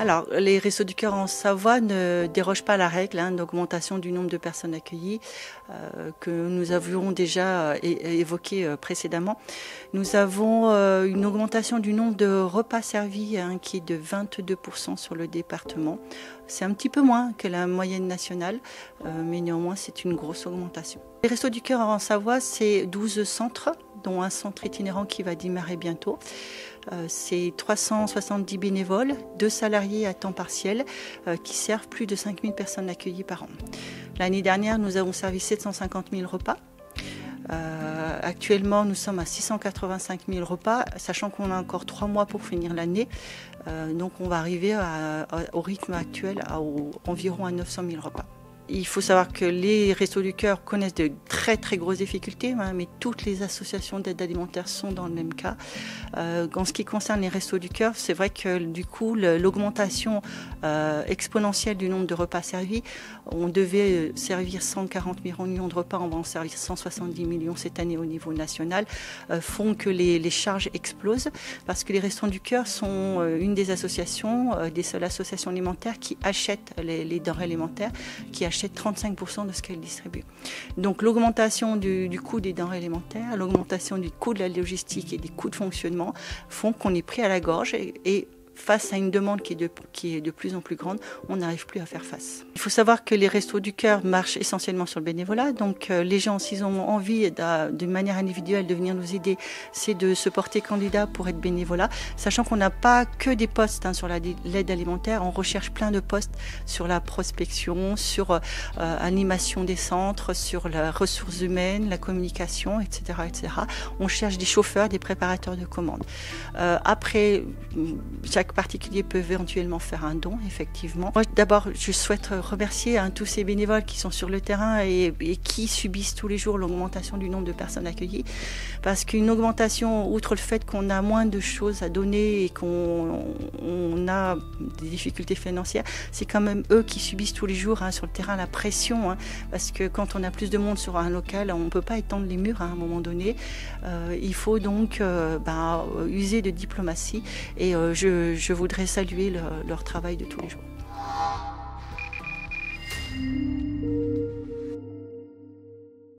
Alors, les Restos du Cœur en Savoie ne dérogent pas à la règle d'augmentation du nombre de personnes accueillies que nous avions déjà évoqué précédemment. Nous avons une augmentation du nombre de repas servis qui est de 22% sur le département. C'est un petit peu moins que la moyenne nationale, mais néanmoins c'est une grosse augmentation. Les Restos du Cœur en Savoie, c'est 12 centres, dont un centre itinérant qui va démarrer bientôt. C'est 370 bénévoles, 2 salariés à temps partiel qui servent plus de 5000 personnes accueillies par an. L'année dernière, nous avons servi 750 000 repas. Actuellement, nous sommes à 685 000 repas, sachant qu'on a encore 3 mois pour finir l'année. Donc on va arriver au rythme actuel à environ à 900 000 repas. Il faut savoir que les Restos du Cœur connaissent de très très grosses difficultés, mais toutes les associations d'aide alimentaire sont dans le même cas. En ce qui concerne les Restos du Cœur, c'est vrai que du coup l'augmentation exponentielle du nombre de repas servis, on devait servir 140 millions de repas, on va en servir 170 millions cette année au niveau national, font que les charges explosent parce que les Restos du Cœur sont une des associations, des seules associations alimentaires qui achètent les denrées alimentaires, qui achètent 35% de ce qu'elle distribue. Donc l'augmentation du coût des denrées alimentaires, l'augmentation du coût de la logistique et des coûts de fonctionnement font qu'on est pris à la gorge et face à une demande qui est de plus en plus grande, on n'arrive plus à faire face. Il faut savoir que les Restos du Cœur marchent essentiellement sur le bénévolat, donc les gens, s'ils ont envie d'une manière individuelle de venir nous aider, c'est de se porter candidat pour être bénévolat, sachant qu'on n'a pas que des postes sur l'aide alimentaire, on recherche plein de postes sur la prospection, sur animation des centres, sur la ressources humaines, la communication, etc., etc. On cherche des chauffeurs, des préparateurs de commandes. Après, chaque particulier peut éventuellement faire un don, effectivement. Moi, d'abord, je souhaite remercier tous ces bénévoles qui sont sur le terrain et qui subissent tous les jours l'augmentation du nombre de personnes accueillies. Parce qu'une augmentation, outre le fait qu'on a moins de choses à donner et qu'on a des difficultés financières, c'est quand même eux qui subissent tous les jours sur le terrain la pression. Parce que quand on a plus de monde sur un local, on ne peut pas étendre les murs à un moment donné. Il faut donc user de diplomatie et je voudrais saluer leur travail de tous les jours.